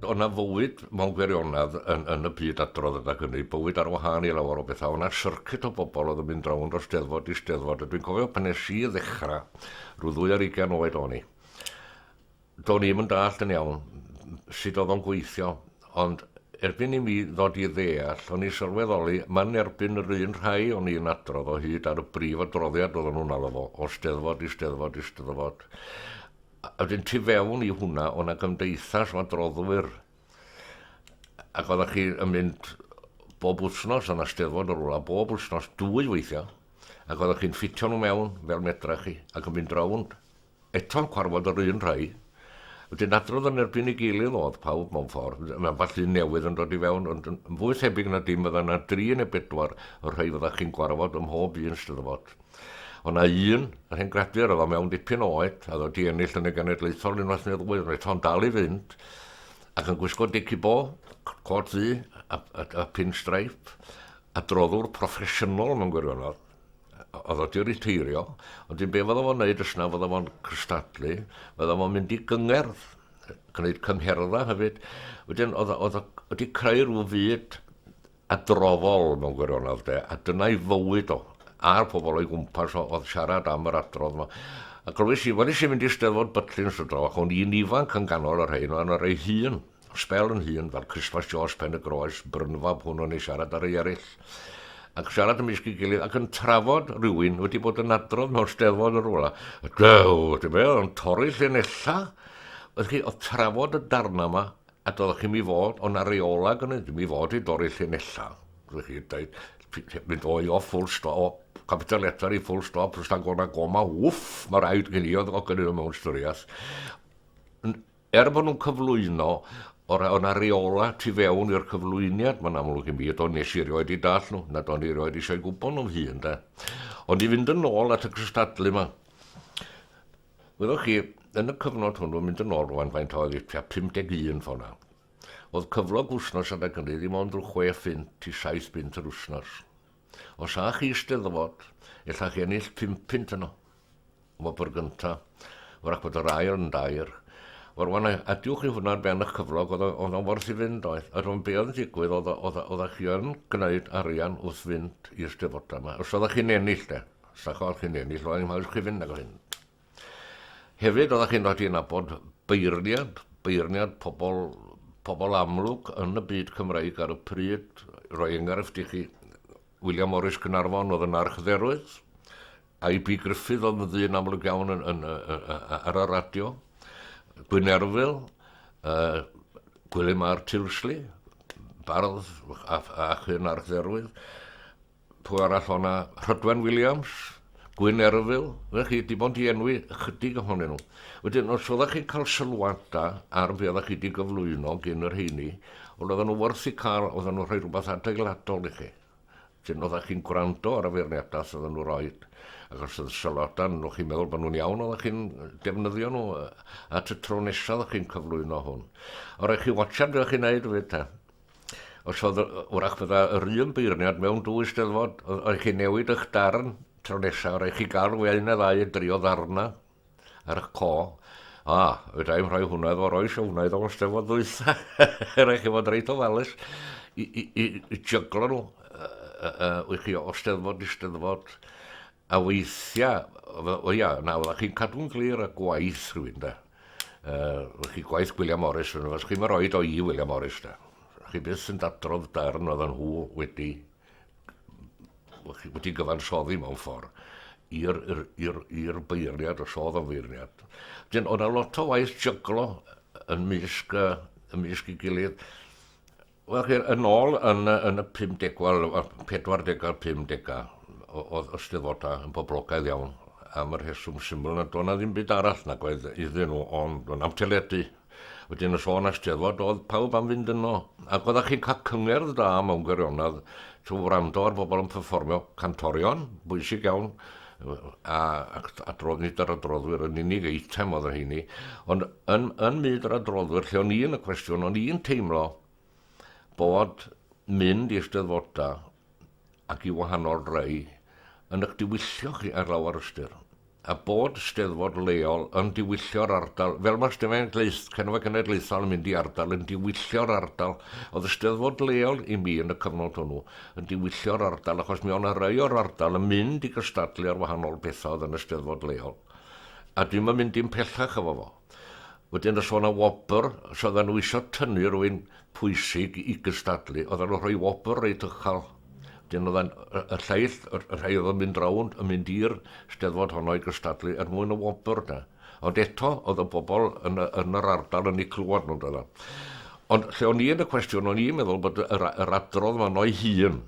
o'na fywyd mewn gwirionedd yn y byd adrodd ac yn ei bywyd ar wahân i lawer o bethau. O'na syrcit o bobl oedd yn mynd rownd o steddfod i steddfod. Dwi'n cofio pan nes i ddechrau, rhyw 20 oed o'n i. Do'n i'm yn dallt yn iawn sut oedd o'n gweithio, ond erbyn i mi ddod i ddeall, o'n i sylweddoli, mae'n erbyn yr un rhai o'n i'n adrodd o hyd ar y brif adroddiad oedd nhw'n alw fo, o steddfod i steddfod i steddfod. A wedyn tu fewn i hwnna, o'na gymdeithas o adroddwyr, ac oeddech chi yn mynd bob wythnos yn y steddfod o rwla, bob wythnos 2 weithiau, ac oeddech chi'n ffitio nhw mewn fel medrach chi, ac yn mynd rownd. Eto'n cwarfod yr un rhai, wedyn adrodd yn erbyn i gilydd oedd pawb mewn ffordd. Mae'n falle newydd yn dod i fewn, ond yn fwy tebyg na dim, fydda yna 3 neu 4 o'r rhai fyddach chi'n gwarfod ym mhob un steddfod. O'na un, yr hyn gradur, oedd o mewn dipyn oed, a oedd o di ennill yn y genedlaethol unwaith neu ddwy, oedd o'n dal i fynd, ac yn gwisgo dici bo, cot ddu, a pinstripe, adroddwr proffesiynol mewn gwirionedd. Oedd o di riteirio, ond dim be fydda fo'n neud ysna, fydda fo'n cystadlu, fydda fo'n mynd i gyngerdd, gwneud cymherdda hefyd. Wedyn, oedd o di creu rhyw fyd adroddol mewn gwirionedd, a dyna'i fywyd o. A'r pobl o'i gwmpas oedd siarad am yr adrodd yma. A glywys i, wedi si mynd i steddfod Butlins y dro, ac o'n i'n ifanc yn ganol yr rhain, o'n rhai hun, spel yn hun, fel Christmas George Pen y Groes, Brynfab hwnnw ni siarad ar ei eraill. Ac siarad ymysg i gilydd, ac yn trafod rhywun wedi bod yn adrodd mewn steddfod yr rwla. Dew, ti'n meddwl, yn torri llenella. Oedd trafod y darna yma, a doeddech chi'n mi fod, o'n areolag yn ydym i fod i dorri llenella. Dwi'n chi dweud, mynd o full stop, capital letter i full stop, ys dan gona goma, wff, mae rhaid gen i oedd o gynnu mewn storias. Bod nhw'n cyflwyno, o'n areola tu fewn i'r cyflwyniad, mae'n amlwg i mi, o'n nes i rioed i dall nhw, nad o'n i rioed eisiau gwybod nhw'n hun, da. Ond i fynd yn ôl at y cystadlu yma. Wyddwch chi, yn y cyfnod hwnnw, mynd yn ôl rwan faint oedd i 51 ffona. Oedd cyflog wsnos adag hynny ddim ond rhyw 6 pint i 7 pint yr wsnos. Os a chi steddfod, illa chi ennill 5 pint yno. O byr gynta, wrach bod yr air yn dair. Wan, adiwch chi hwnna'n ben eich cyflog, oedd o'n worth i fynd oedd. A rhwng be oedd yn digwydd, oedd chi yn gwneud arian wrth fynd i'r steddfod yma. Os oeddech chi'n ennill, de. Os oeddech chi'n ennill, oedd chi'n chi fynd ag o hyn. Hefyd, oeddech chi'n dod i'n abod beirniad pobl amlwg yn y byd Cymraeg ar y pryd. Roi enghraifft i chi, William Morris Cynarfon oedd yn archdderwydd, I.B. Griffith oedd yn ddyn amlwg iawn ar y radio, Gwynerfil, Gwilym R. Tilsley, bardd ac yn archdderwydd, pwy arall o'na, Rhydwen Williams, Gwynerfil, fe chi di bod i enwi ychydig ohonyn nhw. Wedyn, os oeddech chi'n cael sylwada ar be oeddech chi di gyflwyno gen yr heini, oedden nhw wrth i cael, oedden nhw rhoi rhywbeth adeiladol i chi. Wedyn, oeddech chi'n gwrando ar y feirniadaeth oedden nhw roed. Ac os oedd sylwada, nhw'ch chi'n meddwl bod nhw'n iawn, oeddech chi'n defnyddio nhw at y tro nesaf oeddech chi'n cyflwyno hwn. O rhaid chi watchad oeddech chi'n neud fyd te. Os oedd wrach bydda yr un beirniad mewn 2 steddfod, oeddech chi'n newid eich darn tro nesaf, oeddech chi gael wein a ddau drio ddarna ar eich co. Fydda i'n rhoi hwnna efo roi siwnaidd o'n steddfod ddwytha. Oeddech chi fod reit o falus i jyglo nhw o steddfod i steddfod. A weithiau, oeddech chi'n cadw'n glir y gwaith rhywun, da. Chi gwaith William Morris, os chi'n rhoi o i William Morris, da. Chi byth yn dadrodd darn oedd nhw wedi gyfansoddi mewn ffordd i'r beirniad o sodd o feirniad. Oedd yna lot o waith jyglo yn mysg i gilydd. Yn ôl yn y 40-50 oedd ysteddfoda yn boblogaidd iawn am yr heswm syml na do'na ddim byd arall nag oedd iddyn nhw, ond o'n am teledu. Wedyn y sôn ar steddfod, oedd pawb am fynd yno. Ac oeddech chi'n cael cyngerdd da mewn gwirionedd trwy wrando ar bobl yn perfformio cantorion, bwysig iawn, a nid yr adroddwyr yn unig eitem oedd yr heini. Ond yn myd yr adroddwyr, lle o'n i yn y cwestiwn, o'n i'n teimlo bod mynd i'r steddfoda ac i wahanol rei yn eich diwyllio chi ar lawer ystyr. a bod steddfod leol yn diwyllio'r ardal, fel mae Cenfa Cenedlaethol yn mynd i ardal, yn diwyllio'r ardal. Oedd y steddfod leol i mi yn y cyfnod hwnnw yn diwyllio'r ardal, achos mi o'n rhai o'r ardal yn mynd i gystadlu ar wahanol bethau oedd yn y steddfod leol. A dwi'n mynd i'n pellach efo fo. Wedyn os o'na wobr, os oedden nhw eisiau tynnu rhywun pwysig i gystadlu, oedden nhw rhoi wobr reit uchal. Wedyn oedden y lleill, y rhai oedd yn mynd rownd, yn mynd i'r steddfod honno i gystadlu er mwyn y wobr na. Ond eto, oedd y bobl yn yr ardal yn ei clywed nhw'n dod. Ond lle o'n i yn y cwestiwn, o'n i'n meddwl bod yr adrodd ma'n o'i hun,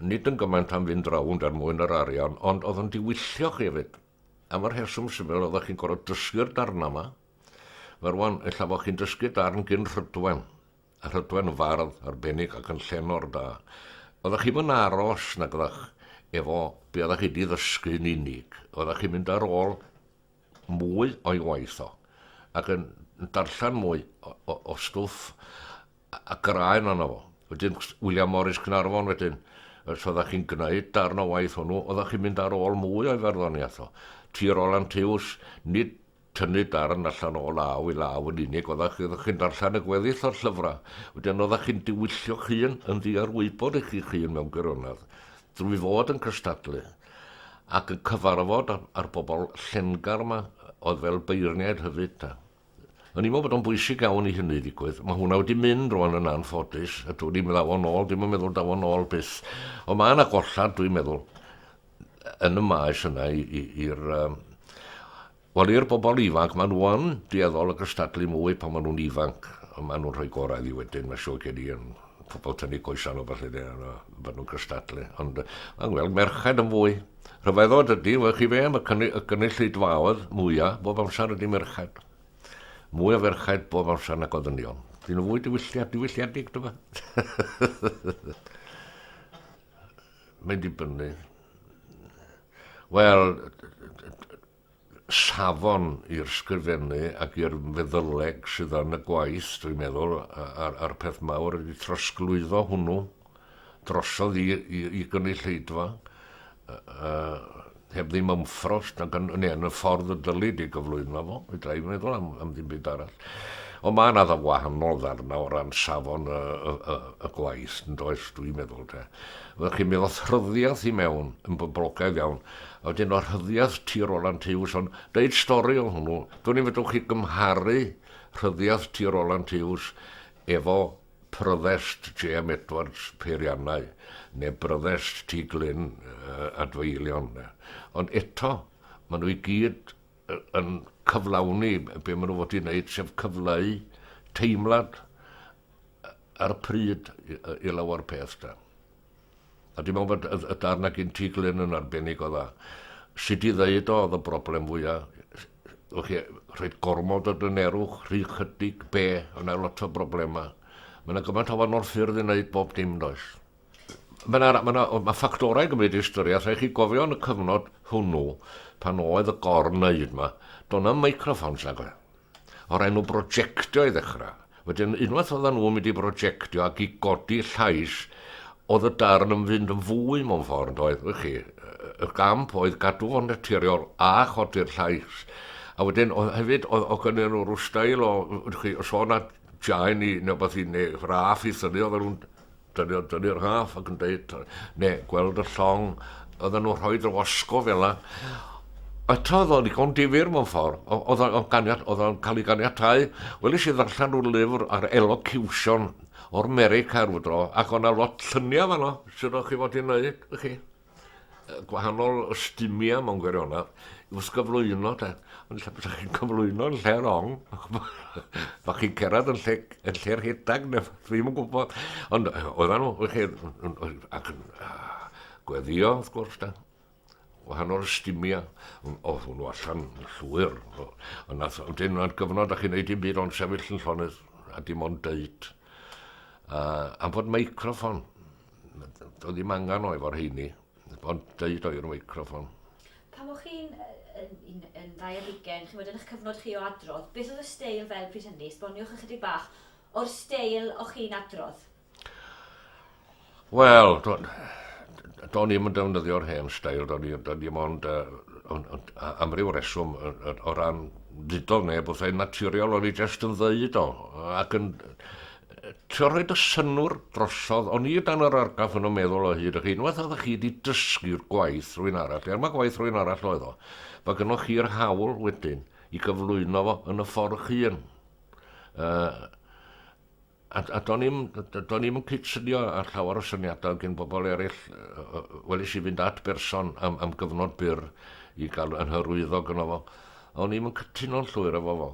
nid yn gymaint am fynd rownd er mwyn yr arian, ond oedd yn diwyllio chi hefyd. Am yr heswm syml, oeddech chi'n gorfod dysgu'r darn yma. Fe rwan, illa bod chi'n dysgu darn gyn Rhydwen. A Rhydwen fardd arbennig ac yn llenor da. Oeddech chi'n mynd aros nag oeddech efo be oeddech chi wedi ddysgu'n unig. Oeddech chi'n mynd ar ôl mwy o'i waith o. Ac yn darllen mwy o stwff a graen yna fo. Wedyn William Morris Cynarfon wedyn, os oeddech chi'n gwneud darn o waith hwnnw, oeddech chi'n mynd ar ôl mwy o'i farddoniaeth o. Tir Roland Hughes, nid tynnu darn allan o law i law yn unig, oeddech chi'n darllen y gweddill o'r llyfrau. Wedyn oeddech chi'n diwyllio chyn yn ddiarwybod eich chyn mewn gwirionedd, drwy fod yn cystadlu, ac yn cyfarfod ar bobl llengar yma, oedd fel beirniaid hyfyd. O'n i'n meddwl bod o'n bwysig iawn i hynny ddigwydd. Mae hwnna wedi mynd rwan yn anffodus, a dwi'n meddwl o'n ôl, dwi'n meddwl daw o'n ôl byth. Ond mae yna gollad, dwi'n meddwl, yn y maes yna i'r bobl ifanc, maen nhw yn dieddol y gystadlu mwy pan maen nhw'n ifanc. Maen nhw'n rhoi gorau i wedyn, mae siw gen i yn pobl tynnu coesan o falle pan nhw'n gystadlu. Ond ma'n gweld merched yn fwy. Rhyfeddod ydy, fe chi fe, y gynulleidfaoedd mwyaf, bob amser ydy merched. Mwy o ferched bob amser nag oedd yn nion. Dyn nhw fwy diwylliadig, dyma. Mae'n dibynnu. Wel, safon i'r sgrifennu ac i'r feddyleg sydd yn y gwaith, dwi'n meddwl, a'r peth mawr ydy trosglwyddo hwnnw, drosodd i gynulleidfa, heb ddim ymffrost, yn y ffordd y dylid i gyflwyno fo, i dra'i meddwl am ddim byd arall. Ond mae yna wahanol ddarna o ran safon y gwaith, yn does, dwi'n meddwl. Fyddwch chi'n meddwl rhyddiaeth i mewn yn boblogaidd iawn. A wedyn o'r rhyddiaeth Tir Roland Hughes, ond deud stori o hwnnw. Dwi'n meddwl chi gymharu rhyddiaeth Tir Roland Hughes efo pryddest J.M. Edwards Peiriannau, neu pryddest T. Glyn Adfeilion. Ond eto, maen nhw i gyd yn cyflawni be maen nhw fod i wneud, sef cyfleu teimlad ar y pryd i lawer peth da. A dwi'n meddwl bod y darna gyn T. Glyn yn arbennig o dda. Sut i ddeud oedd y broblem fwyaf? Rhaid gormod o dynerwch, rhy chydig, yna lot o broblemau. Mae yna gymaint o fanno'r ffyrdd i wneud bob dim does. Mae ffactorau gymryd i ystyried, rhaid chi gofio yn y cyfnod hwnnw, pan oedd y gorneud yma, do'n am microffons ag oedd. O'r enw brojectio i ddechrau. Wedyn, unwaith oedden nhw'n mynd i brojectio ac i godi llais, oedd y darn yn fynd yn fwy mewn ffordd, oedd, chi. Y gamp oedd gadw fo'n naturiol a chodi'r llais. A wedyn, hefyd, oedd gen nhw rhyw stael o, os o'na jain i, neu beth i, neu raff i thynnu, oedd nhw'n dynnu'r raff ac yn dweud, neu gweld y llong, oedden nhw'n rhoi yr wasgo fel yna. Eto oedd o'n digon difyr mewn ffordd, oedd o'n cael ei ganiatau. Welis i ddarllen rhyw lyfr ar elocution o'r America rwydro, ac o'na lot lluniau fanno, sydd o'ch chi fod i'n neud, chi. Gwahanol ystymia mewn gwirionedd, i wsgyflwyno, ond lle bydde chi'n cyflwyno yn lle rong, fa chi'n cerad yn lle'r hedag, neu ddim yn gwybod. Ond oedden nhw, ac yn gweddio, wrth gwrs, wahanol ystymia, oedd hwnnw allan llwyr. Ond ydyn nhw'n gyfnod a chi'n neud i'n byd o'n sefyll yn llonydd, a dim ond deud. Am fod meicroffon, doedd ddim angen o efo'r heini, ond deud o'r meicroffon. Pan o'ch chi'n yn 20, chi'n bod yn eich cyfnod chi o adrodd, beth oedd y steil fel pryd hynny? Sboniwch ychydig bach o'r steil o'ch chi'n adrodd? Wel, do'n i'm yn defnyddio'r hen steil, do'n i'm ond am ryw reswm o ran ddidol neb wrth ein naturiol o'n i jyst yn ddeud o ac yn trio rhoi y synwr drosodd, o'n i dan yr argaff yn o meddwl o hyd o'ch unwaith oeddech chi wedi dysgu'r gwaith rwy'n arall, er mae gwaith rwy'n arall oedd o, mae gynnwch chi'r hawl wedyn i gyflwyno fo yn y ffordd hun. A do'n i'm yn cytuno ar llawer o syniadau gen bobl eraill, welis i fynd at berson am gyfnod byr i gael yn hyrwyddo gyno fo. O'n i'm yn cytuno'n llwyr efo fo.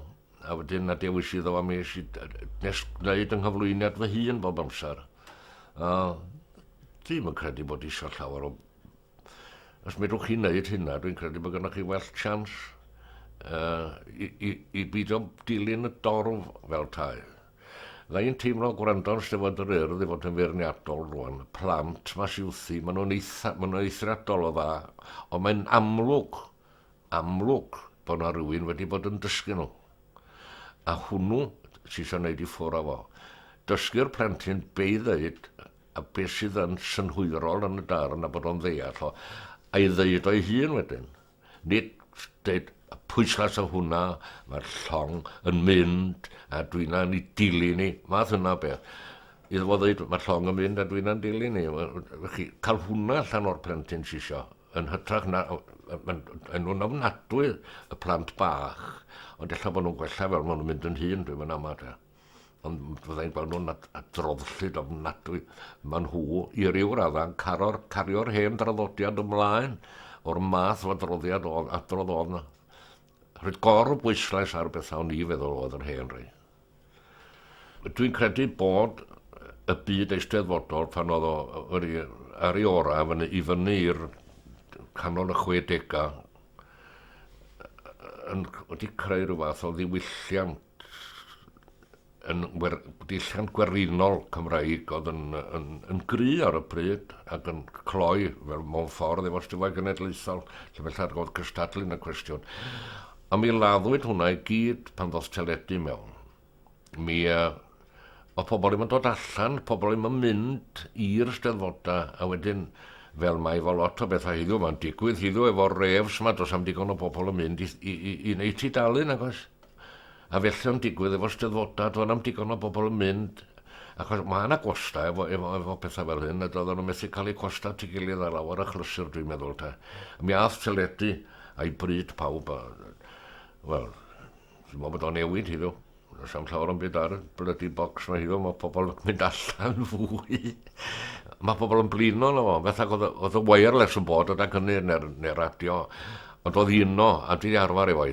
A wedyn na dewis iddo fo mi eisiau gwneud yng nghyflwyniad fy hun bob amser. Ddim yn credu bod eisiau llawer o... Os medrwch chi wneud hynna, dwi'n credu bod gennych chi well chance i beidio dilyn y dorf fel tai. Dda i'n teimlo gwrando'n Steddfod yr Urdd i fod yn feirniadol rwan. Plant ma siwthi, maen nhw'n eithriadol o dda, ond mae'n amlwg bod yna rhywun wedi bod yn dysgu nhw. A hwnnw sy'n eisiau gwneud i ffwrdd o fo. Dysgu'r plentyn be i ddeud a beth sydd yn synhwyrol yn y darn a bod o'n ddeall o. A i ddeud o'i hun wedyn. Nid dweud pwyslas o hwnna, mae'r llong yn mynd a dwi'n yn ei dilyn ni. Math hynna beth. Iddo fo ddeud mae'r llong yn mynd a dwi'n yn dilyn ni. Cael hwnna allan o'r plentyn sy'n eisiau. Yn hytrach na, yn nhw'n ofnadwy y plant bach, ond ella bod nhw'n gwella fel maen nhw'n mynd yn hun, dwi'n mynd amad. Ond fyddai'n gweld nhw'n adroddllyd ofnadwy. Maen nhw, i ryw raddau, cario'r hen draddodiad ymlaen o'r math o adroddodd na. Rhaid gorbwyslais ar bethau ni feddwl oedd yr hen rei. Dwi'n credu bod y byd eisteddfodol pan oedd o ar ei orau i fyny i'r canol y 60au wedi creu rhyw fath o ddiwylliant diwylliant gwerinol Cymraeg oedd yn gry ar y pryd ac yn cloi fel mewn ffordd efo Steddfod Genedlaethol lle felly oedd cystadlu'n y cwestiwn. A mi laddwyd hwnna i gyd pan ddoth teledu mewn. O pobl ddim yn dod allan, pobl ddim yn mynd i'r Steddfodau a wedyn fel mae efo lot o bethau hiddiw, mae'n digwydd hiddiw efo refs yma, does am digon o bobl yn mynd i wneud tudalen, agos. A felly yn digwydd efo Steddfodau, does am digon o bobl yn mynd, achos mae yna gwosta efo pethau fel hyn, a doedd nhw'n methu cael eu gwosta at ei gilydd ar lawer y chlysur, dwi'n meddwl ta. Mi ath teledu a'i bryd pawb, wel, dwi'n meddwl bod o'n newid hiddiw. Does am llawer o'n byd ar y bloody box mae hiddiw, mae pobl yn mynd allan fwy. Mae pobl yn blino na fo, beth oedd y wireless yn bod o'r hynny neu radio, ond oedd uno, a dwi wedi arfer efo,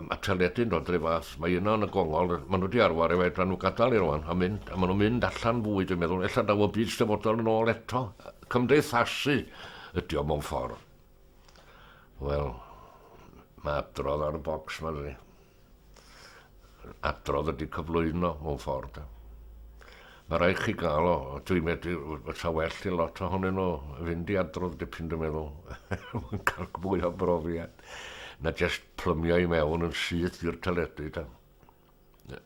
a teledu'n dod i'r fath, mae uno yn y gongol, maen nhw wedi arfer efo, dran nhw gadael i rwan, a maen nhw'n mynd allan fwy, dwi'n meddwl, ella daw o byd Steddfodol yn ôl eto, cymdeithasu ydi o mewn ffordd. Wel, mae adrodd ar y bocs yma, dydi. Adrodd ydi cyflwyno mewn ffordd. Mae rhaid chi gael o, dwi'n meddwl, fysa well i lot ohonyn nhw fynd i adrodd dipyn, dwi'n meddwl. Mae'n cael mwy o brofiad. Na jyst plymio i mewn yn syth i'r teledu.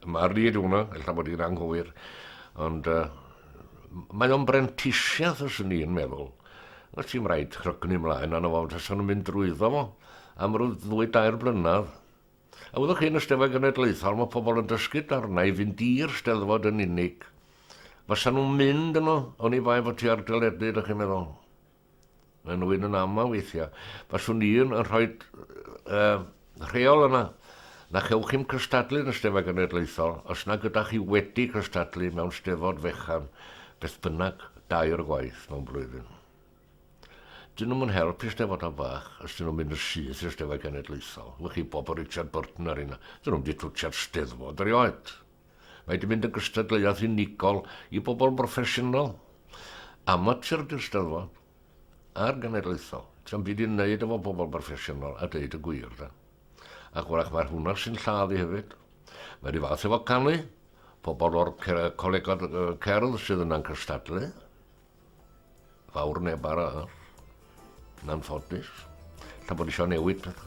Mae'r ryd hwnna, ella bod i'n anghywir, ond mae o'n brentisiaeth os yn i'n meddwl. Os ti'n rhaid chrygnu ymlaen, a'n fawr, os o'n mynd drwyddo fo, am ryw 2-3 blynedd. A wyddwch chi'n y Steddfod Genedlaethol, mae pobl yn dysgu darna i fynd i'r Steddfod yn unig. Fysa nhw'n mynd yno, o'n i bai fod ti ar dyledu, ydych chi'n meddwl. Mae'n wyn yn ama weithiau. Fyswn i'n rhoi rheol yna. Na chewch chi'n cystadlu yn y Steddfod Genedlaethol, os na gyda chi wedi cystadlu mewn Steddfod fechan, beth bynnag 2 gwaith mewn blwyddyn. Dyn nhw'n helpu Steddfodau bach os dyn nhw'n mynd yn syth i'r Steddfod Genedlaethol. Wech chi Bob o Richard Burton ar hynna. Dyn nhw'n di twtio'r Steddfod erioed. Mae wedi mynd yn gystadleuaeth unigol i bobl broffesiynol. Amateur di'r Steddfod a'r Genedlaethol. Ti'n byd i'n neud efo bobl broffesiynol a deud y gwir. Da. Ac wrach mae'r hwnna sy'n lladdu hefyd. Mae'r i fath efo canu. Pobl o'r colegod cerdd sydd yna'n cystadlu. Fawr neb arall. Yn anffodus. Lla bod eisiau newid peth.